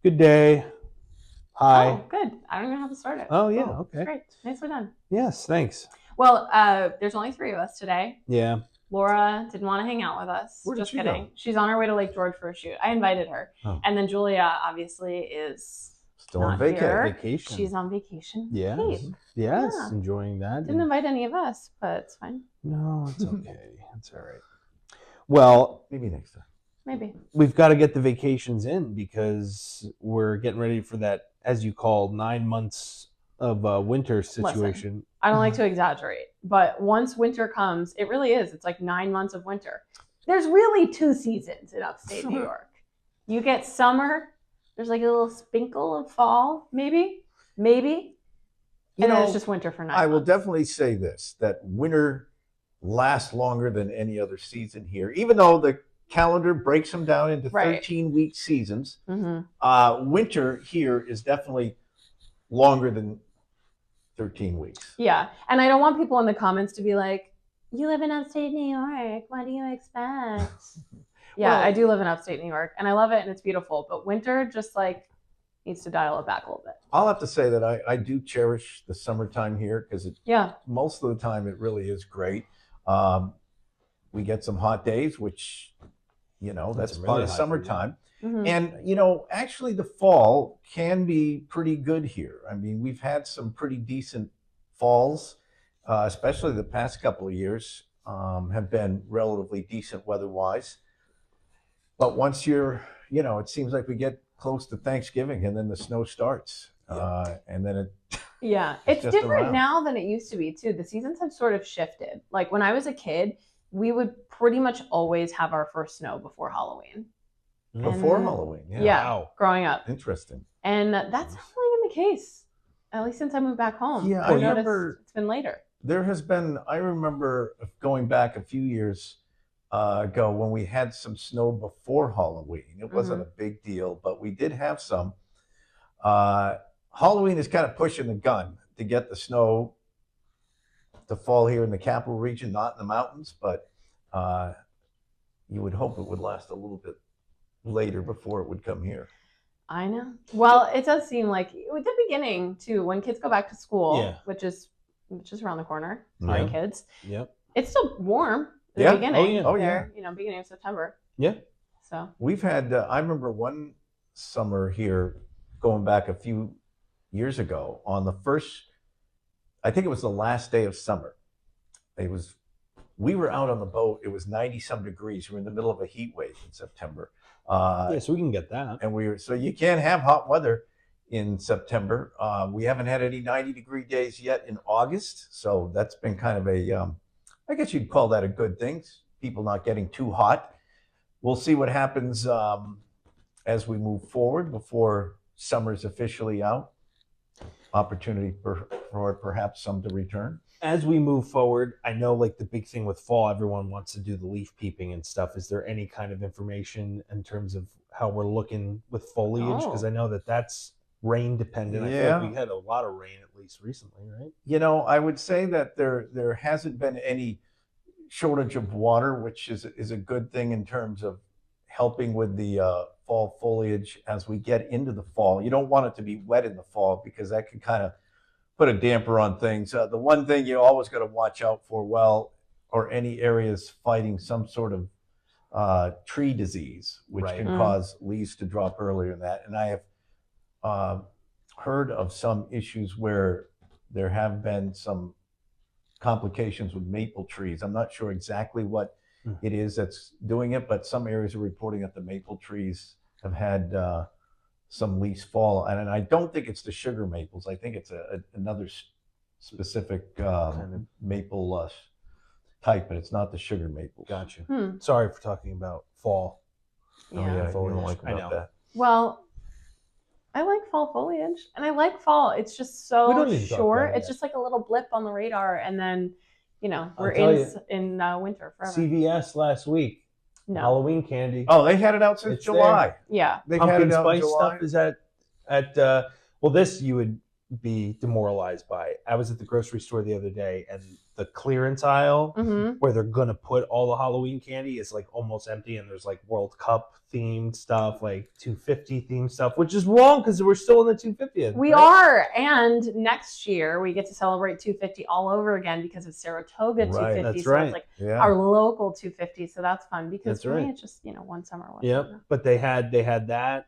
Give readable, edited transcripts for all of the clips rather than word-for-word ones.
Good day. Hi. Oh, good. I don't even have to start it. Oh, yeah. Cool. Okay. Great. Nicely done. Yes, thanks. Well, there's only 3 of us today. Yeah. Laura didn't want to hang out with us. Where did Just she kidding. go? She's on her way to Lake George for a shoot. I invited her. Oh. And then Julia obviously is Still on not here. Vacation. She's on vacation. Yes. Cape. Yes. Yeah. Enjoying that. Didn't invite any of us, but it's fine. No, it's okay. It's all right. Well, Maybe next time. Maybe. we've got to get the vacations in because we're getting ready for that, as you call, 9 months of winter situation. I don't like to exaggerate, but once winter comes, it really is. It's like 9 months of winter. There's really 2 seasons in upstate New York. You get summer. There's like a little sprinkle of fall, maybe. And then it's just winter for 9 months. I will definitely say this, that winter lasts longer than any other season here, even though the calendar breaks them down into Right. 13-week seasons. Mm-hmm. Winter here is definitely longer than 13 weeks. Yeah. And I don't want people in the comments to be like, you live in upstate New York. What do you expect? Yeah, Well, I do live in upstate New York and I love it and it's beautiful. But winter just like needs to dial it back a little bit. I'll have to say that I do cherish the summertime here because Yeah. most of the time it really is great. We get some hot days, which, that's really part of hot, summertime. Mm-hmm. And, actually the fall can be pretty good here. I mean, we've had some pretty decent falls, especially the past couple of years have been relatively decent weather-wise. But once it seems like we get close to Thanksgiving and then the snow starts. And then Yeah, It's it's just different around. now than it used to be too. The seasons have sort of shifted. Like when I was a kid, we would pretty much always have our first snow before Halloween. before And- Halloween. Yeah. Yeah, Wow. growing up. Interesting. And that's not really been the case, at least since I moved back home. Yeah, I've I noticed remember- it's been later. I remember going back a few years ago when we had some snow before Halloween. It wasn't a big deal, but we did have some. Halloween is kind of pushing the gun to get the snow to fall here in the capital region, not in the mountains, but you would hope it would last a little bit later before it would come here. I know. Well, it does seem like with the beginning too, when kids go back to school, Yeah. which is around the corner. Sorry, Yeah. kids. Yep. It's still warm at Yeah. the beginning. Oh, yeah. There, beginning of September. Yeah. So We've had, I remember one summer here going back a few years ago on the first, I think it was the last day of summer. We were out on the boat. It was 90 some degrees. We were in the middle of a heat wave in September. Yeah, so we can get that. And so you can't have hot weather in September. We haven't had any 90-degree days yet in August. So that's been kind of I guess you'd call that a good thing. People not getting too hot. We'll see what happens as we move forward before summer's officially out. Opportunity for perhaps some to return. As we move forward, I know like the big thing with fall, everyone wants to do the leaf peeping and stuff. Is there any kind of information in terms of how we're looking with foliage? Because I know that's rain dependent. I feel Yeah. like we had a lot of rain at least recently, right? I would say that there hasn't been any shortage of water, which is a good thing in terms of helping with the fall foliage as we get into the fall. You don't want it to be wet in the fall because that can kind of put a damper on things. The one thing you always got to watch out for, or any areas fighting some sort of tree disease, which Right. can cause leaves to drop earlier than that. And I have heard of some issues where there have been some complications with maple trees. I'm not sure exactly what it is that's doing it, but some areas are reporting that the maple trees have had some leaves fall. And I don't think it's the sugar maples. I think it's another specific maple type, but it's not the sugar maples. Gotcha. Sorry for talking about fall. Yeah. Oh, yeah, you Foliage. don't like I know. about that. Well, I like fall foliage, and I like fall. It's just We so don't need to talk short. about it It's yet. just like a little blip on the radar, and then we're tell in winter forever. CVS last week, No, Halloween candy. Oh, they had it out since It's July. yeah, They've had Pumpkin it out in spice July. stuff is at well, this you would be demoralized by. I was at the grocery store the other day, and the clearance aisle where they're gonna put all the Halloween candy is like almost empty, and there's like World Cup themed stuff, like 250 themed stuff, which is wrong because we're still in the 250th. We are, and next year we get to celebrate 250 all over again because of Saratoga 250. That's so right. It's like our local 250, so that's fun because That's right. it's just one summer. Yep, but they had that.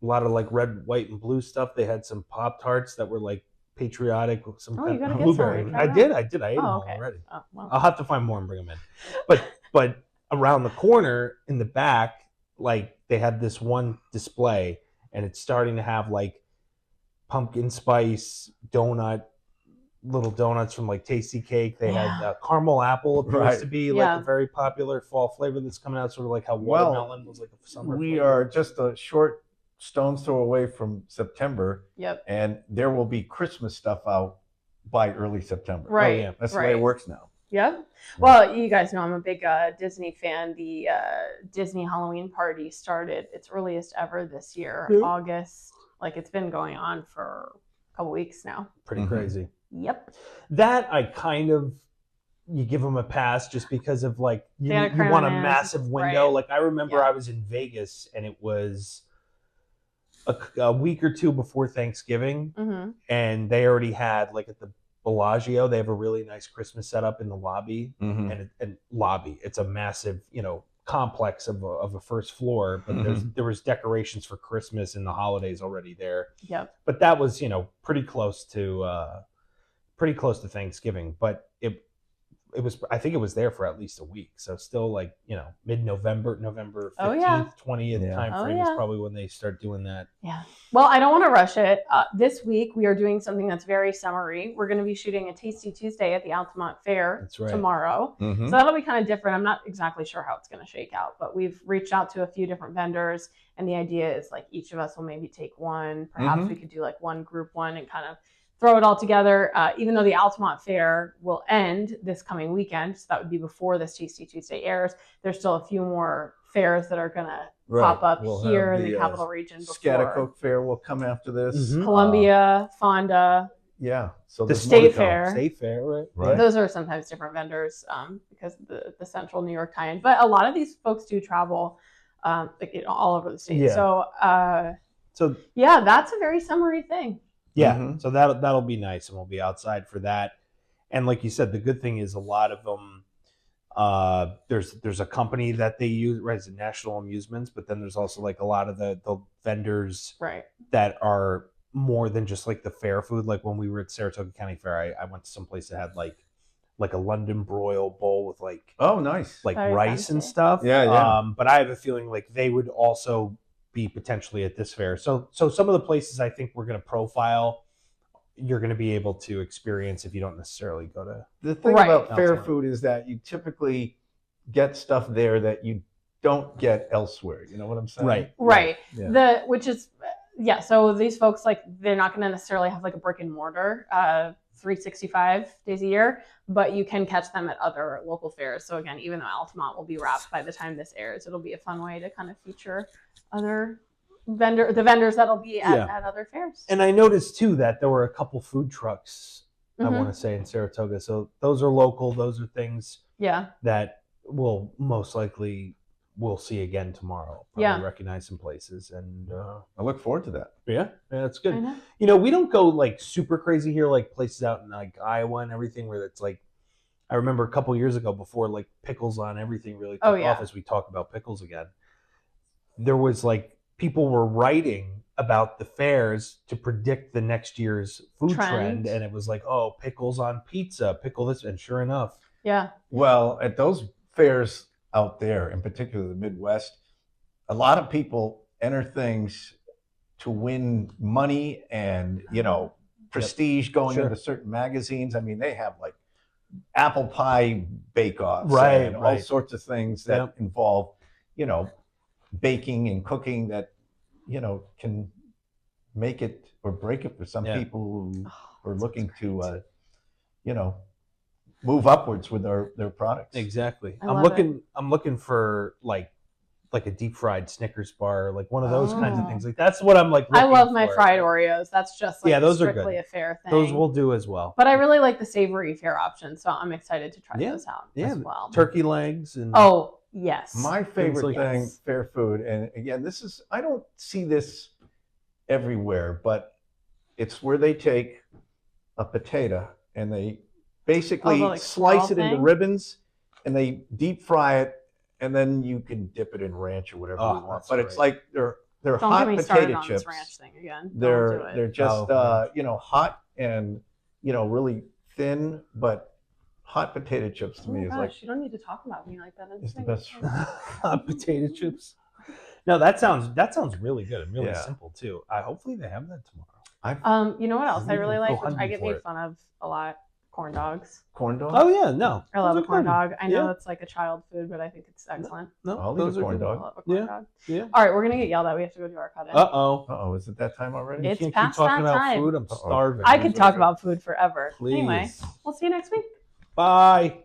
A lot of like red, white, and blue stuff. They had some Pop-Tarts that were like patriotic with some kind of blueberry. I did. I ate them all already. Oh, well. I'll have to find more and bring them in. But around the corner in the back, like they had this one display, and it's starting to have like pumpkin spice little donuts from like Tasty Cake. They had caramel apple appears to be like a very popular fall flavor that's coming out, sort of like how watermelon was like a summer we flavor. are just a short stone's throw away from September. Yep. And there will be Christmas stuff out by early September. Right. Oh, yeah. That's the way it works now. Yep. Well, you guys know I'm a big Disney fan. The Disney Halloween party started its earliest ever this year, August. Like it's been going on for a couple weeks now. Pretty crazy. Yep. That I kind of, you give them a pass just because of like, you want a massive window. Like I remember I was in Vegas, and it was a week or two before Thanksgiving, and they already had like at the Bellagio, they have a really nice Christmas setup in the lobby, and lobby. It's a massive, complex of a first floor, but there was decorations for Christmas and the holidays already there. Yep. But that was pretty close to Thanksgiving, but it was, I think it was there for at least a week. So still like, mid-November, November 15th, 20th time frame is probably when they start doing that. Yeah. Well, I don't want to rush it. This week we are doing something that's very summery. We're going to be shooting a Tasty Tuesday at the Altamont Fair tomorrow. So that'll be kind of different. I'm not exactly sure how it's going to shake out, but we've reached out to a few different vendors, and the idea is like each of us will maybe take one. Perhaps we could do like one group one and kind of throw it all together, even though the Altamont Fair will end this coming weekend, so that would be before this Tasty Tuesday airs. There's still a few more fairs that are going to pop up here in the capital region. Schaghticoke Fair will come after this. Columbia, Fonda. Yeah. So the State Fair. State Fair, right? Yeah, those are sometimes different vendors because of the Central New York tie-in. But a lot of these folks do travel all over the state. Yeah. So yeah, that's a very summery thing. Yeah, so that'll be nice, and we'll be outside for that. And like you said, the good thing is a lot of them. There's a company that they use, right? It's National Amusements, but then there's also like a lot of the vendors that are more than just like the fair food. Like when we were at Saratoga County Fair, I went to some place that had like a London broil bowl with like like very rice fancy. And stuff. Yeah. But I have a feeling like they would also be potentially at this fair. So some of the places I think we're going to profile, you're going to be able to experience if you don't necessarily go to. The thing about fair food is that you typically get stuff there that you don't get elsewhere. You know what I'm saying? Right. Yeah. So these folks, like, they're not going to necessarily have like a brick and mortar 365 days a year, but you can catch them at other local fairs. So again, even though Altamont will be wrapped by the time this airs, it'll be a fun way to kind of feature the vendors that'll be at other fairs. And I noticed too that there were a couple food trucks, I want to say, in Saratoga. So those are local. Those are things that we'll most likely see again tomorrow. Probably recognize some places, and I look forward to that. Yeah, that's good. We don't go like super crazy here, like places out in like Iowa and everything where it's like, I remember a couple years ago before like Pickles on everything really took off, as we talk about Pickles again. There was like people were writing about the fairs to predict the next year's food trend, and it was like, oh, pickles on pizza, pickle this, and sure enough. Yeah. Well, at those fairs out there, in particular the Midwest, a lot of people enter things to win money and, prestige going into certain magazines. I mean, they have like apple pie bake-offs and all sorts of things that involve, baking and cooking that, can make it or break it for some people who are looking to, move upwards with their products. Exactly. I'm looking for like like a deep fried Snickers bar, like one of those kinds of things. Like that's what I'm like. I love looking my for. fried Oreos. That's just like those are strictly good. a fair thing. Those we'll do as well. But I really like the savory fare option, so I'm excited to try those out as well. Turkey legs and oh yes, My favorite like thing, fair food, and again, this is I don't see this everywhere, but it's where they take a potato and they basically like slice it into thing? ribbons and they deep fry it, and then you can dip it in ranch or whatever you want. But it's like they're Don't hot get me started potato on chips. this ranch thing again. They're just hot and really thin, but hot potato chips to me is like you don't need to talk about me like that. it's the best. hot potato chips. No, that sounds really good and really simple too. Hopefully they have that tomorrow. You know what else I really like, which I hungry get for made it. fun of a lot? Corn dogs. Corn dog? Oh yeah, no. I love a corn dog. I know Yeah. it's like a child food, but I think it's excellent. No, I'll those eat a are corn good. dog. I love a corn dog. Yeah. All right, we're gonna get yelled at. We have to go do our cut-in. Uh-oh. Is it that time already? It's Can't past keep talking that about time. food. I'm starving. I could talk about food forever. Please. Anyway, we'll see you next week. Bye.